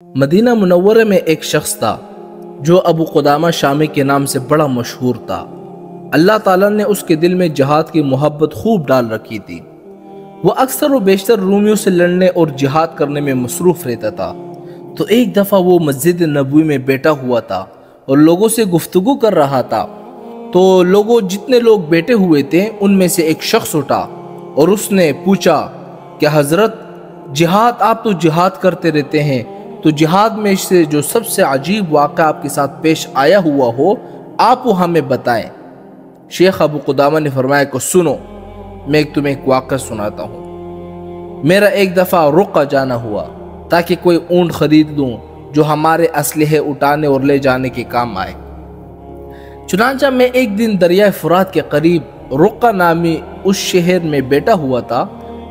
مدینہ منورہ میں ایک شخص تھا جو ابو قدامہ شامی کے نام سے بڑا مشہور تھا۔ اللہ تعالیٰ نے اس کے دل میں جہاد کی محبت خوب ڈال رکھی تھی۔ وہ اکثر و بیشتر رومیوں سے لڑنے اور جہاد کرنے میں مصروف رہتا تھا۔ تو ایک دفعہ وہ مسجد نبوی میں بیٹھا ہوا تھا اور لوگوں سے گفتگو کر رہا تھا۔ تو جتنے لوگ بیٹھے ہوئے تھے ان میں سے ایک شخص اٹھا اور اس نے پوچھا کہ حضرت جہاد، آپ تو جہاد کرتے رہتے ہیں، تو جہاد میں سے جو سب سے عجیب واقعہ آپ کے ساتھ پیش آیا ہوا ہو آپ وہ ہمیں بتائیں۔ شیخ ابو قدامہ نے فرمایا کہ سنو، میں تمہیں ایک واقعہ سناتا ہوں۔ میرا ایک دفعہ رقہ جانا ہوا تاکہ کوئی اونٹ خرید لوں جو ہمارے اسلحے اٹھانے اور لے جانے کے کام آئے۔ چنانچہ میں ایک دن دریائے فرات کے قریب رقہ نامی اس شہر میں بیٹھا ہوا تھا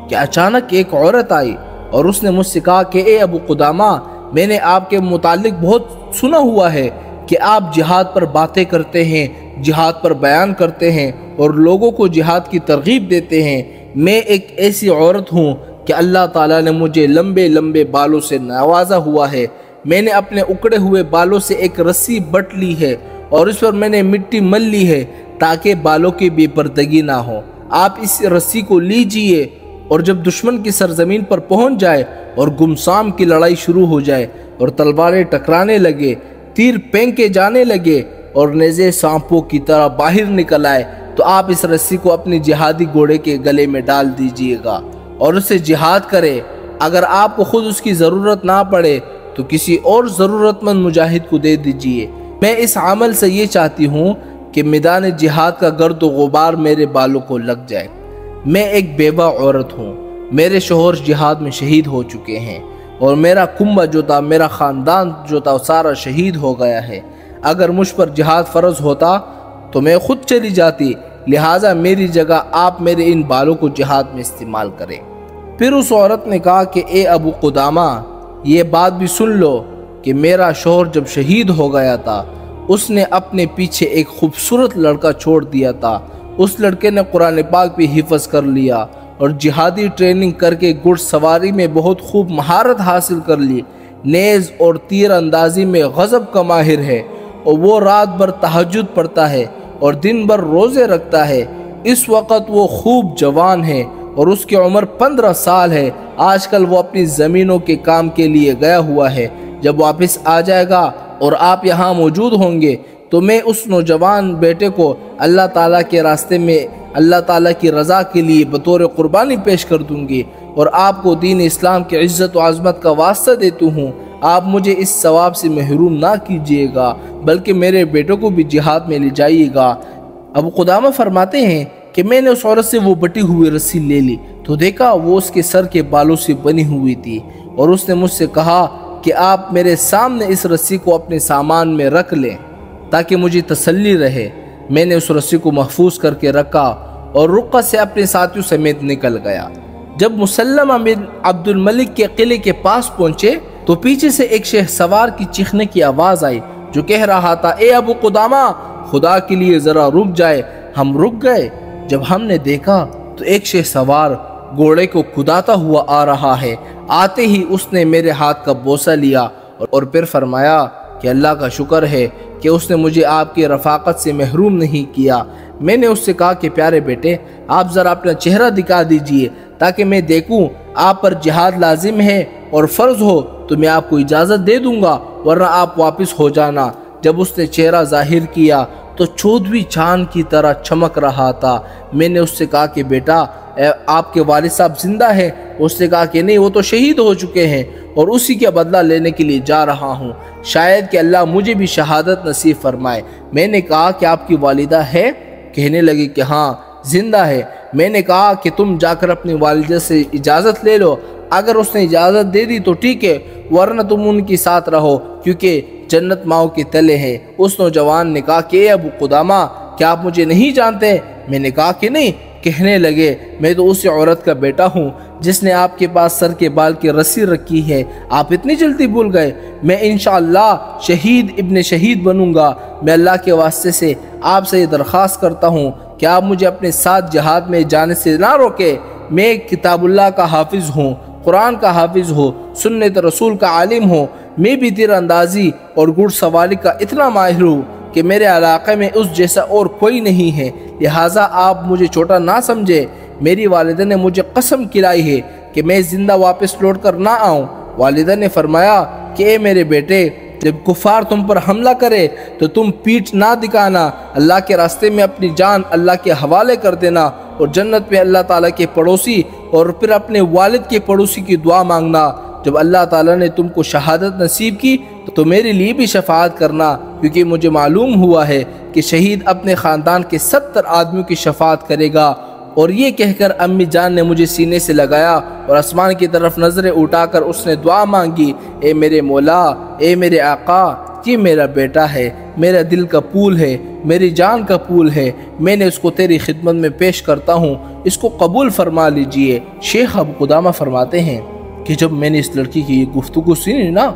کہ اچانک ایک عورت آئی اور اس نے مجھ سے کہا کہ اے ابو قدامہ، میں نے آپ کے متعلق بہت سنا ہوا ہے کہ آپ جہاد پر باتیں کرتے ہیں، جہاد پر بیان کرتے ہیں اور لوگوں کو جہاد کی ترغیب دیتے ہیں۔ میں ایک ایسی عورت ہوں کہ اللہ تعالیٰ نے مجھے لمبے لمبے بالوں سے نوازا ہوا ہے۔ میں نے اپنے اکڑے ہوئے بالوں سے ایک رسی بٹ لی ہے اور اس پر میں نے مٹی مل لی ہے تاکہ بالوں کی بے پردگی نہ ہو۔ آپ اس رسی کو لیجئے اور جب دشمن کی سرزمین پر پہنچ جائے اور گمسام کی لڑائی شروع ہو جائے اور تلواریں ٹکرانے لگے، تیر پھینکے جانے لگے اور نیزے سانپوں کی طرح باہر نکل آئے، تو آپ اس رسی کو اپنی جہادی گھوڑے کے گلے میں ڈال دیجئے گا اور اسے جہاد کرے۔ اگر آپ کو خود اس کی ضرورت نہ پڑے تو کسی اور ضرورت مند مجاہد کو دے دیجئے۔ میں اس عمل سے یہ چاہتی ہوں کہ میدان جہاد کا گرد و غبار میرے بالوں کو لگ جائے۔ میں ایک بیوہ عورت ہوں، میرے شوہر جہاد میں شہید ہو چکے ہیں اور میرا کنبہ جو تھا، میرا خاندان جو تھا، سارا شہید ہو گیا ہے۔ اگر مجھ پر جہاد فرض ہوتا تو میں خود چلی جاتی، لہٰذا میری جگہ آپ میرے ان بالوں کو جہاد میں استعمال کریں۔ پھر اس عورت نے کہا کہ اے ابو قدامہ، یہ بات بھی سن لو کہ میرا شوہر جب شہید ہو گیا تھا اس نے اپنے پیچھے ایک خوبصورت لڑکا چھوڑ دیا تھا۔ اس لڑکے نے قرآن پاک بھی حفظ کر لیا اور جہادی ٹریننگ کر کے گھڑ سواری میں بہت خوب مہارت حاصل کر لی، نیز اور تیر اندازی میں غضب کا ماہر ہے، اور وہ رات بھر تہجد پڑھتا ہے اور دن بھر روزے رکھتا ہے۔ اس وقت وہ خوب جوان ہے اور اس کی عمر 15 سال ہے۔ آج کل وہ اپنی زمینوں کے کام کے لیے گیا ہوا ہے۔ جب واپس آ جائے گا اور آپ یہاں موجود ہوں گے تو میں اس نوجوان بیٹے کو اللہ تعالیٰ کے راستے میں اللہ تعالیٰ کی رضا کے لیے بطور قربانی پیش کر دوں گی، اور آپ کو دین اسلام کی عزت و عظمت کا واسطہ دیتا ہوں۔ آپ مجھے اس ثواب سے محروم نہ کیجیے گا بلکہ میرے بیٹوں کو بھی جہاد میں لے جائیے گا۔ ابو قدامہ فرماتے ہیں کہ میں نے اس عورت سے وہ بٹی ہوئی رسی لے لی تو دیکھا وہ اس کے سر کے بالوں سے بنی ہوئی تھی، اور اس نے مجھ سے کہا کہ آپ میرے سامنے اس رسی کو اپنے سامان میں رکھ لیں تاکہ مجھے تسلی رہے۔ میں نے اس رسی کو محفوظ کر کے رکھا اور رقہ سے اپنے ساتھیوں سمیت نکل گیا۔ جب مسلمہ بن عبد الملک کے قلعے کے پاس پہنچے تو پیچھے سے ایک شہ سوار کی چیخنے کی آواز آئی جو کہہ رہا تھا، اے ابو قدامہ، خدا کے لیے ذرا رک جائے۔ ہم رک گئے۔ جب ہم نے دیکھا تو ایک شہ سوار گھوڑے کو کداتا ہوا آ رہا ہے۔ آتے ہی اس نے میرے ہاتھ کا بوسہ لیا اور پھر فرمایا کہ اللہ کا شکر ہے کہ اس نے مجھے آپ کی رفاقت سے محروم نہیں کیا۔ میں نے اس سے کہا کہ پیارے بیٹے، آپ ذرا اپنا چہرہ دکھا دیجئے تاکہ میں دیکھوں آپ پر جہاد لازم ہے اور فرض ہو تو میں آپ کو اجازت دے دوں گا، ورنہ آپ واپس ہو جانا۔ جب اس نے چہرہ ظاہر کیا تو 14ویں چاند کی طرح چمک رہا تھا۔ میں نے اس سے کہا کہ بیٹا، آپ کے والد صاحب زندہ ہیں؟ اس نے کہا کہ نہیں، وہ تو شہید ہو چکے ہیں اور اسی کا بدلہ لینے کے لیے جا رہا ہوں، شاید کہ اللہ مجھے بھی شہادت نصیب فرمائے۔ میں نے کہا کہ آپ کی والدہ ہے؟ کہنے لگی کہ ہاں، زندہ ہے۔ میں نے کہا کہ تم جا کر اپنی والدہ سے اجازت لے لو، اگر اس نے اجازت دے دی تو ٹھیک ہے، ورنہ تم ان کے ساتھ رہو کیونکہ جنت ماؤں کے تلے ہے۔ اس نوجوان نے کہا کہ اے ابو قدامہ، کیا آپ مجھے نہیں جانتے؟ میں نے کہا کہ نہیں۔ کہنے لگے، میں تو اسی عورت کا بیٹا ہوں جس نے آپ کے پاس سر کے بال کی رسی رکھی ہے، آپ اتنی جلدی بھول گئے؟ میں انشاءاللہ شہید ابن شہید بنوں گا۔ میں اللہ کے واسطے سے آپ سے یہ درخواست کرتا ہوں کہ آپ مجھے اپنے ساتھ جہاد میں جانے سے نہ روکے۔ میں کتاب اللہ کا حافظ ہوں، قرآن کا حافظ ہوں، سنت رسول کا عالم ہوں۔ میں بھی تیر اندازی اور گھڑ سواری کا اتنا ماہر ہوں کہ میرے علاقے میں اس جیسا اور کوئی نہیں ہے، لہٰذا آپ مجھے چھوٹا نہ سمجھے۔ میری والدہ نے مجھے قسم کھلائی ہے کہ میں زندہ واپس لوٹ کر نہ آؤں۔ والدہ نے فرمایا کہ اے میرے بیٹے، جب کفار تم پر حملہ کرے تو تم پیٹھ نہ دکھانا، اللہ کے راستے میں اپنی جان اللہ کے حوالے کر دینا، اور جنت میں اللہ تعالیٰ کے پڑوسی اور پھر اپنے والد کے پڑوسی کی دعا مانگنا۔ جب اللہ تعالیٰ نے تم کو شہادت نصیب کی تو میرے لیے بھی شفاعت کرنا، کیونکہ مجھے معلوم ہوا ہے کہ شہید اپنے خاندان کے 70 آدمیوں کی شفاعت کرے گا۔ اور یہ کہہ کر امی جان نے مجھے سینے سے لگایا اور آسمان کی طرف نظریں اٹھا کر اس نے دعا مانگی، اے میرے مولا، اے میرے آقا، یہ میرا بیٹا ہے، میرا دل کا پھول ہے، میری جان کا پھول ہے، میں نے اس کو تیری خدمت میں پیش کرتا ہوں، اس کو قبول فرما لیجئے۔ شیخ ابو قدامہ فرماتے ہیں کہ جب میں نے اس لڑکی کی یہ گفتگو سنی نا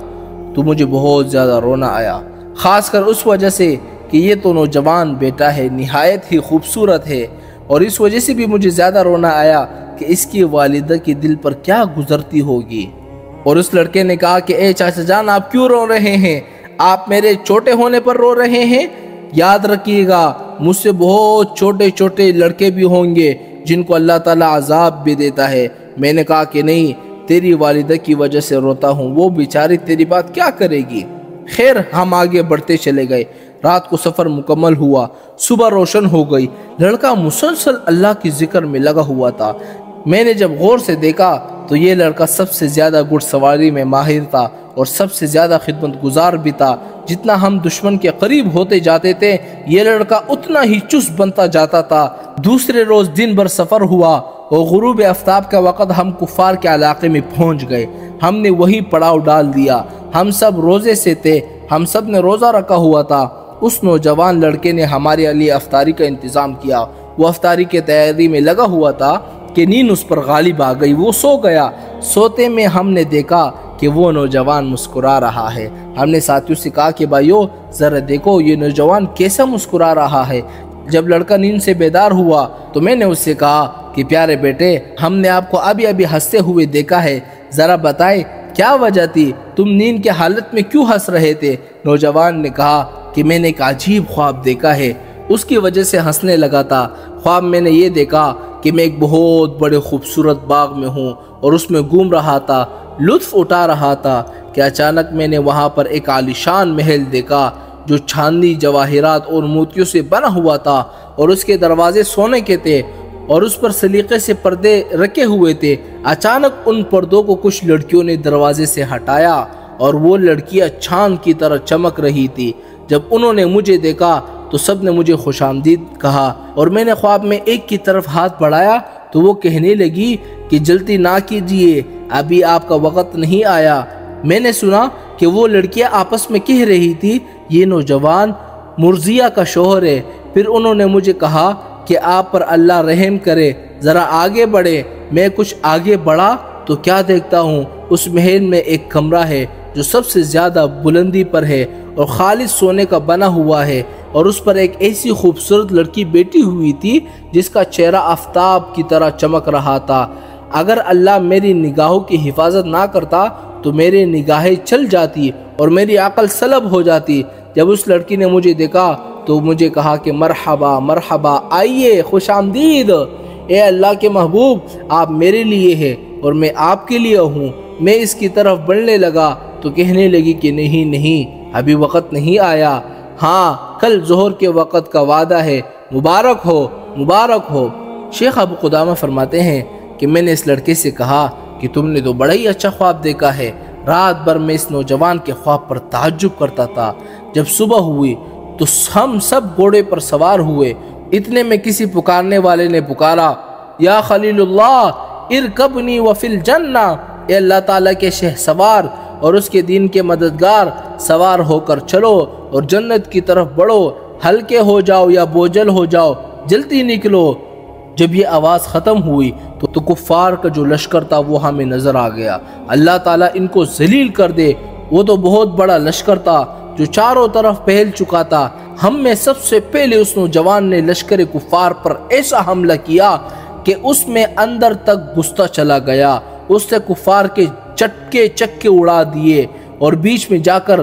تو مجھے بہت زیادہ رونا آیا، خاص کر اس وجہ سے کہ یہ تو نوجوان بیٹا ہے، نہایت ہی خوبصورت ہے، اور اس وجہ سے بھی مجھے زیادہ رونا آیا کہ اس کی والدہ کے دل پر کیا گزرتی ہوگی۔ اور اس لڑکے نے کہا کہ اے چاچا جان، آپ کیوں رو رہے ہیں؟ آپ میرے چھوٹے ہونے پر رو رہے ہیں؟ یاد رکھیے گا، مجھ سے بہت چھوٹے چھوٹے لڑکے بھی ہوں گے جن کو اللہ تعالیٰ عذاب بھی دیتا ہے۔ میں نے کہا کہ نہیں، تیری والدہ کی وجہ سے روتا ہوں، وہ بیچاری تیری بات کیا کرے گی؟ خیر، ہم آگے بڑھتے چلے گئے۔ رات کو سفر مکمل ہوا، صبح روشن ہو گئی۔ لڑکا مسلسل اللہ کی ذکر میں لگا ہوا تھا۔ میں نے جب غور سے دیکھا تو یہ لڑکا سب سے زیادہ گھڑ سواری میں ماہر تھا اور سب سے زیادہ خدمت گزار بھی تھا۔ جتنا ہم دشمن کے قریب ہوتے جاتے تھے، یہ لڑکا اتنا ہی چست بنتا جاتا تھا۔ دوسرے روز دن بھر سفر ہوا اور غروب آفتاب کا وقت ہم کفار کے علاقے میں پہنچ گئے۔ ہم نے وہی پڑاؤ ڈال دیا۔ ہم سب روزے سے تھے، ہم سب نے روزہ رکھا ہوا تھا۔ اس نوجوان لڑکے نے ہمارے لیے افطاری کا انتظام کیا۔ وہ افطاری کے تیاری میں لگا ہوا تھا کہ نیند اس پر غالب آ گئی، وہ سو گیا۔ سوتے میں ہم نے دیکھا کہ وہ نوجوان مسکرا رہا ہے۔ ہم نے ساتھیوں سے کہا کہ بھائیو، ذرا دیکھو یہ نوجوان کیسا مسکرا رہا ہے۔ جب لڑکا نیند سے بیدار ہوا تو میں نے اس سے کہا کہ پیارے بیٹے، ہم نے آپ کو ابھی ہنستے ہوئے دیکھا ہے، ذرا بتائے کیا وجہ تھی؟ تم نیند کے حالت میں کیوں ہنس رہے تھے؟ نوجوان نے کہا کہ میں نے ایک عجیب خواب دیکھا ہے، اس کی وجہ سے ہنسنے لگا تھا۔ خواب میں نے یہ دیکھا کہ میں ایک بہت بڑے خوبصورت باغ میں ہوں اور اس میں گھوم رہا تھا، لطف اٹھا رہا تھا کہ اچانک میں نے وہاں پر ایک عالیشان محل دیکھا جو چاندی، جواہرات اور موتیوں سے بنا ہوا تھا، اور اس کے دروازے سونے کے تھے اور اس پر سلیقے سے پردے رکھے ہوئے تھے۔ اچانک ان پردوں کو کچھ لڑکیوں نے دروازے سے ہٹایا اور وہ لڑکیاں چاند کی طرح چمک رہی تھی۔ جب انہوں نے مجھے دیکھا تو سب نے مجھے خوش آمدید کہا، اور میں نے خواب میں ایک کی طرف ہاتھ بڑھایا تو وہ کہنے لگی کہ جلدی نہ کیجیے، ابھی آپ کا وقت نہیں آیا۔ میں نے سنا کہ وہ لڑکیاں آپس میں کہہ رہی تھی یہ نوجوان مرضیہ کا شوہر ہے۔ پھر انہوں نے مجھے کہا کہ آپ پر اللہ رحم کرے، ذرا آگے بڑھے۔ میں کچھ آگے بڑھا تو کیا دیکھتا ہوں، اس محل میں ایک کمرہ ہے جو سب سے زیادہ بلندی پر ہے اور خالص سونے کا بنا ہوا ہے، اور اس پر ایک ایسی خوبصورت لڑکی بیٹھی ہوئی تھی جس کا چہرہ آفتاب کی طرح چمک رہا تھا۔ اگر اللہ میری نگاہوں کی حفاظت نہ کرتا تو میری نگاہیں چل جاتی اور میری عقل سلب ہو جاتی۔ جب اس لڑکی نے مجھے دیکھا تو مجھے کہا کہ مرحبا مرحبا، آئیے، خوش آمدید۔ اے اللہ کے محبوب، آپ میرے لیے ہیں اور میں آپ کے لیے ہوں۔ میں اس کی طرف بڑھنے لگا تو کہنے لگی کہ نہیں، ابھی وقت نہیں آیا، ہاں کل ظہر کے وقت کا وعدہ ہے، مبارک ہو مبارک ہو۔ شیخ ابو قدامہ فرماتے ہیں کہ میں نے اس لڑکے سے کہا کہ تم نے تو بڑا ہی اچھا خواب دیکھا ہے۔ رات بھر میں اس نوجوان کے خواب پر تعجب کرتا تھا۔ جب صبح ہوئی تو ہم سب گھوڑے پر سوار ہوئے۔ اتنے میں کسی پکارنے والے نے پکارا، یا خلیل اللہ ارکبنی وفی الجنہ، اے اللہ تعالیٰ کے شہ سوار اور اس کے دین کے مددگار، سوار ہو کر چلو اور جنت کی طرف بڑھو، ہلکے ہو جاؤ یا بوجھل ہو جاؤ، جلدی نکلو۔ جب یہ آواز ختم ہوئی تو کفار کا جو لشکر تھا وہ ہمیں نظر آ گیا۔ اللہ تعالیٰ ان کو ذلیل کر دے، وہ تو بہت بڑا لشکر تھا جو چاروں طرف پھیل چکا تھا۔ ہم میں سب سے پہلے اس نوجوان نے لشکر کفار پر ایسا حملہ کیا کہ اس میں اندر تک گھستا چلا گیا۔ اس سے کفار کے چکے اڑا دیے اور بیچ میں جا کر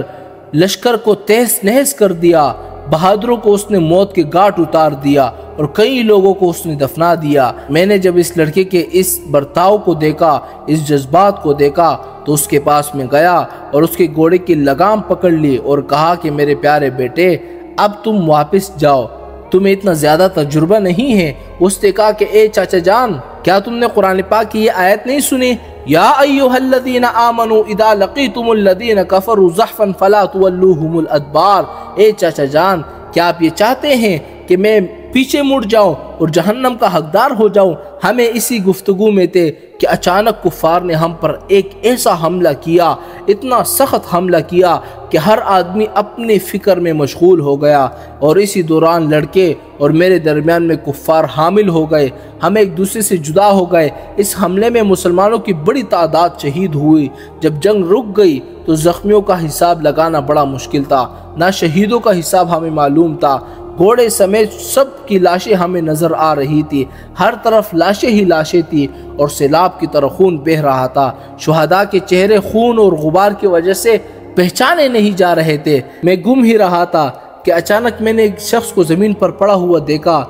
لشکر کو تہس نہس کر دیا۔ بہادروں کو اس نے موت کے گھاٹ اتار دیا اور کئی لوگوں کو اس نے دفنا دیا۔ میں نے جب اس لڑکے کے اس برتاؤ کو دیکھا، اس جذبات کو دیکھا، تو اس کے پاس میں گیا اور اس کے گھوڑے کی لگام پکڑ لی اور کہا کہ میرے پیارے بیٹے، اب تم واپس جاؤ، تمہیں اتنا زیادہ تجربہ نہیں ہے۔ اس نے کہا کہ اے چاچا جان، کیا تم نے قرآن پاک کی یہ آیت نہیں سنی؟ یا ایھا الذین آمنوا اذا لقیتم الذین کفروا زحفا فلا تولوہم الادبار۔ اے چاچا جان، کیا آپ یہ چاہتے ہیں کہ میں پیچھے مڑ جاؤں اور جہنم کا حقدار ہو جاؤں؟ ہمیں اسی گفتگو میں تھے کہ اچانک کفار نے ہم پر ایک ایسا حملہ کیا، اتنا سخت حملہ کیا کہ ہر آدمی اپنی فکر میں مشغول ہو گیا، اور اسی دوران لڑکے اور میرے درمیان میں کفار حامل ہو گئے، ہم ایک دوسرے سے جدا ہو گئے۔ اس حملے میں مسلمانوں کی بڑی تعداد شہید ہوئی۔ جب جنگ رک گئی تو زخمیوں کا حساب لگانا بڑا مشکل تھا، نہ شہیدوں کا حساب ہمیں معلوم تھا۔ گھوڑے سمیت سب کی لاشیں ہمیں نظر آ رہی تھی، ہر طرف لاشیں ہی لاشیں تھی اور سیلاب کی طرح خون بہہ رہا تھا۔ شہداء کے چہرے خون اور غبار کی وجہ سے پہچانے نہیں جا رہے تھے۔ میں گم ہی رہا تھا کہ اچانک میں نے ایک شخص کو زمین پر پڑا ہوا دیکھا،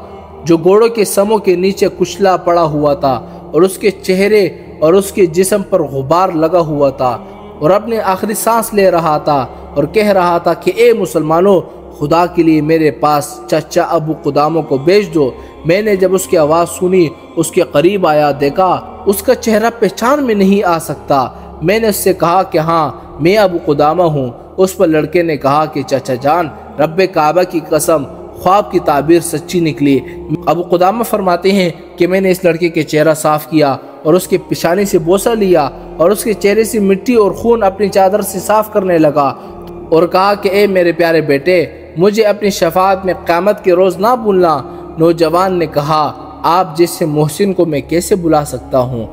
جو گھوڑوں کے سموں کے نیچے کچلا پڑا ہوا تھا، اور اس کے چہرے اور اس کے جسم پر غبار لگا ہوا تھا، اور اپنے آخری سانس لے رہا تھا اور کہہ رہا تھا کہ اے مسلمانوں، خدا کے لیے میرے پاس چچا ابو قدامہ کو بھیج دو۔ میں نے جب اس کی آواز سنی، اس کے قریب آیا، دیکھا اس کا چہرہ پہچان میں نہیں آ سکتا۔ میں نے اس سے کہا کہ ہاں، میں ابو قدامہ ہوں۔ اس پر لڑکے نے کہا کہ چچا جان، رب کعبہ کی قسم، خواب کی تعبیر سچی نکلی۔ ابو قدامہ فرماتے ہیں کہ میں نے اس لڑکے کے چہرہ صاف کیا اور اس کے پیشانی سے بوسہ لیا اور اس کے چہرے سے مٹی اور خون اپنی چادر سے صاف کرنے لگا اور کہا کہ اے میرے پیارے بیٹے، مجھے اپنی شفاعت میں قیامت کے روز نہ بھولنا۔ نوجوان نے کہا، آپ جیسے محسن کو میں کیسے بلا سکتا ہوں؟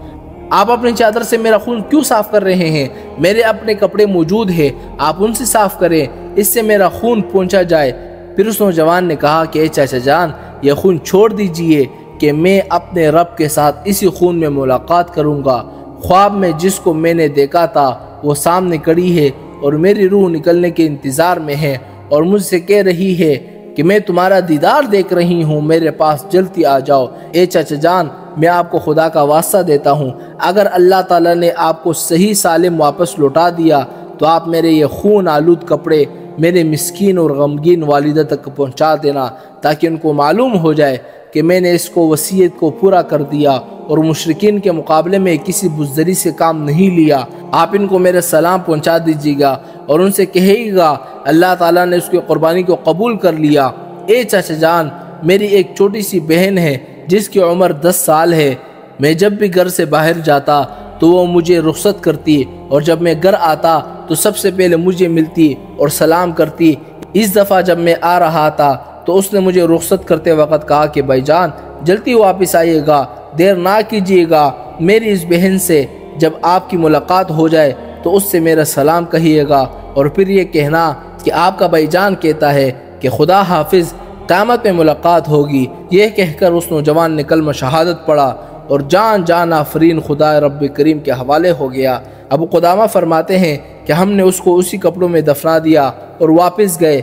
آپ اپنی چادر سے میرا خون کیوں صاف کر رہے ہیں؟ میرے اپنے کپڑے موجود ہیں، آپ ان سے صاف کریں، اس سے میرا خون پہنچا جائے۔ پھر اس نوجوان نے کہا کہ اے چاچا جان، یہ خون چھوڑ دیجئے کہ میں اپنے رب کے ساتھ اسی خون میں ملاقات کروں گا۔ خواب میں جس کو میں نے دیکھا تھا وہ سامنے کھڑی ہے اور میری روح نکلنے کے انتظار میں ہے اور مجھ سے کہہ رہی ہے کہ میں تمہارا دیدار دیکھ رہی ہوں، میرے پاس جلدی آ جاؤ۔ اے چاچا جان، میں آپ کو خدا کا واسطہ دیتا ہوں، اگر اللہ تعالیٰ نے آپ کو صحیح سالم واپس لوٹا دیا تو آپ میرے یہ خون آلود کپڑے میرے مسکین اور غمگین والدہ تک پہنچا دینا، تاکہ ان کو معلوم ہو جائے کہ میں نے اس کو وصیت کو پورا کر دیا اور مشرکین کے مقابلے میں کسی بزدلی سے کام نہیں لیا۔ آپ ان کو میرے سلام پہنچا دیجیے گا اور ان سے کہیے گا اللہ تعالیٰ نے اس کی قربانی کو قبول کر لیا۔ اے چاچا جان، میری ایک چھوٹی سی بہن ہے جس کی عمر 10 سال ہے۔ میں جب بھی گھر سے باہر جاتا تو وہ مجھے رخصت کرتی، اور جب میں گھر آتا تو سب سے پہلے مجھے ملتی اور سلام کرتی۔ اس دفعہ جب میں آ رہا تھا تو اس نے مجھے رخصت کرتے وقت کہا کہ بھائی جان، جلدی واپس آئیے گا، دیر نہ کیجیے گا۔ میری اس بہن سے جب آپ کی ملاقات ہو جائے تو اس سے میرا سلام کہیے گا، اور پھر یہ کہنا کہ آپ کا بھائی جان کہتا ہے کہ خدا حافظ، قیامت میں ملاقات ہوگی۔ یہ کہہ کر اس نوجوان نے کلمہ شہادت پڑھا اور جان آفرین خدا رب کریم کے حوالے ہو گیا۔ ابو قدامہ فرماتے ہیں کہ ہم نے اس کو اسی کپڑوں میں دفنا دیا اور واپس گئے۔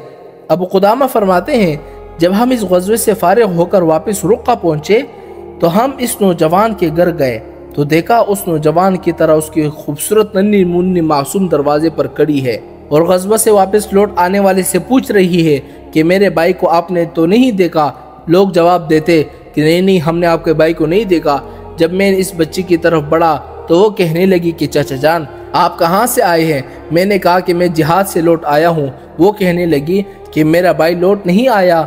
ابو قدامہ فرماتے ہیں جب ہم اس غزوے سے فارغ ہو کر واپس رقہ پہنچے تو ہم اس نوجوان کے گھر گئے تو دیکھا اس نوجوان کی طرح اس کی خوبصورت ننھی منھی معصوم دروازے پر کھڑی ہے اور غزوہ سے واپس لوٹ آنے والے سے پوچھ رہی ہے کہ میرے بھائی کو آپ نے تو نہیں دیکھا؟ لوگ جواب دیتے کہ نہیں، ہم نے آپ کے بھائی کو نہیں دیکھا۔ جب میں اس بچی کی طرف بڑھا تو وہ کہنے لگی کہ چچا جان، آپ کہاں سے آئے ہیں؟ میں نے کہا کہ میں جہاد سے لوٹ آیا ہوں۔ وہ کہنے لگی کہ میرا بھائی لوٹ نہیں آیا۔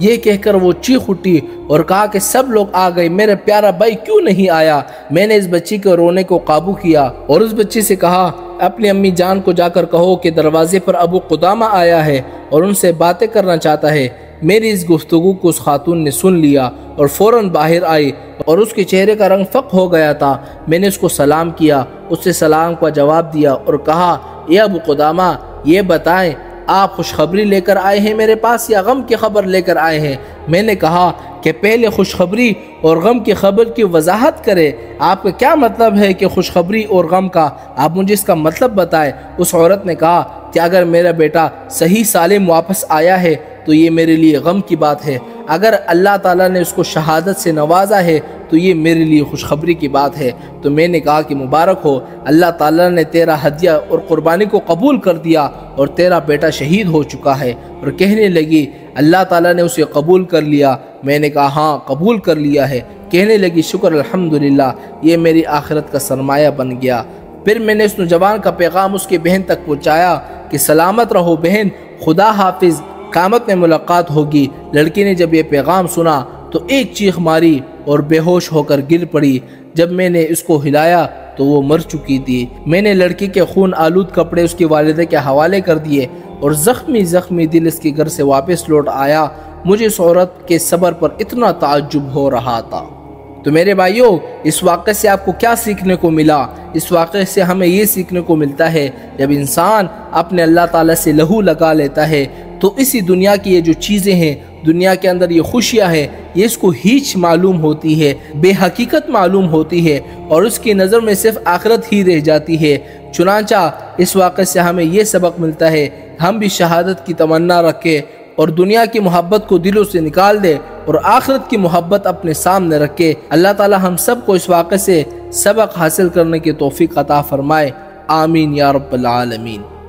یہ کہہ کر وہ چیخ اٹھی اور کہا کہ سب لوگ آ گئے، میرا پیارا بھائی کیوں نہیں آیا؟ میں نے اس بچی کے رونے کو قابو کیا اور اس بچی سے کہا اپنی امی جان کو جا کر کہو کہ دروازے پر ابو قدامہ آیا ہے اور ان سے باتیں کرنا چاہتا ہے۔ میری اس گفتگو کو اس خاتون نے سن لیا اور فوراً باہر آئی اور اس کے چہرے کا رنگ فق ہو گیا تھا۔ میں نے اس کو سلام کیا، اس سے سلام کا جواب دیا اور کہا اے ابو قدامہ، یہ بتائیں آپ خوشخبری لے کر آئے ہیں میرے پاس یا غم کی خبر لے کر آئے ہیں؟ میں نے کہا کہ پہلے خوشخبری اور غم کی خبر کی وضاحت کرے۔ آپ کا کیا مطلب ہے کہ خوشخبری اور غم کا؟ آپ مجھے اس کا مطلب بتائیں۔ اس عورت نے کہا کہ اگر میرا بیٹا صحیح سالم واپس آیا ہے تو یہ میرے لیے غم کی بات ہے، اگر اللہ تعالیٰ نے اس کو شہادت سے نوازا ہے تو یہ میرے لیے خوشخبری کی بات ہے۔ تو میں نے کہا کہ مبارک ہو، اللہ تعالیٰ نے تیرا ہدیہ اور قربانی کو قبول کر دیا اور تیرا بیٹا شہید ہو چکا ہے۔ اور کہنے لگی اللہ تعالیٰ نے اسے قبول کر لیا۔ میں نے کہا ہاں قبول کر لیا ہے۔ کہنے لگی شکر الحمدللہ، یہ میری آخرت کا سرمایہ بن گیا۔ پھر میں نے اس نوجوان کا پیغام اس کی بہن تک پہنچایا کہ سلامت رہو بہن، خدا حافظ، قیامت میں ملاقات ہوگی۔ لڑکی نے جب یہ پیغام سنا تو ایک چیخ ماری اور بے ہوش ہو کر گر پڑی۔ جب میں نے اس کو ہلایا تو وہ مر چکی تھی۔ میں نے لڑکی کے خون آلود کپڑے اس کی والدہ کے حوالے کر دیے اور زخمی دل اس کے گھر سے واپس لوٹ آیا۔ مجھے اس عورت کے صبر پر اتنا تعجب ہو رہا تھا۔ تو میرے بھائیوں، اس واقعے سے آپ کو کیا سیکھنے کو ملا؟ اس واقعے سے ہمیں یہ سیکھنے کو ملتا ہے جب انسان اپنے اللہ تعالیٰ سے لہو لگا لیتا ہے تو اسی دنیا کی یہ جو چیزیں ہیں، دنیا کے اندر یہ خوشیاں ہیں، یہ اس کو ہیچ معلوم ہوتی ہے، بے حقیقت معلوم ہوتی ہے اور اس کی نظر میں صرف آخرت ہی رہ جاتی ہے۔ چنانچہ اس واقعے سے ہمیں یہ سبق ملتا ہے، ہم بھی شہادت کی تمنا رکھیں اور دنیا کی محبت کو دلوں سے نکال دے اور آخرت کی محبت اپنے سامنے رکھے۔ اللہ تعالی ہم سب کو اس واقعے سے سبق حاصل کرنے کی توفیق عطا فرمائے۔ آمین یا رب العالمین۔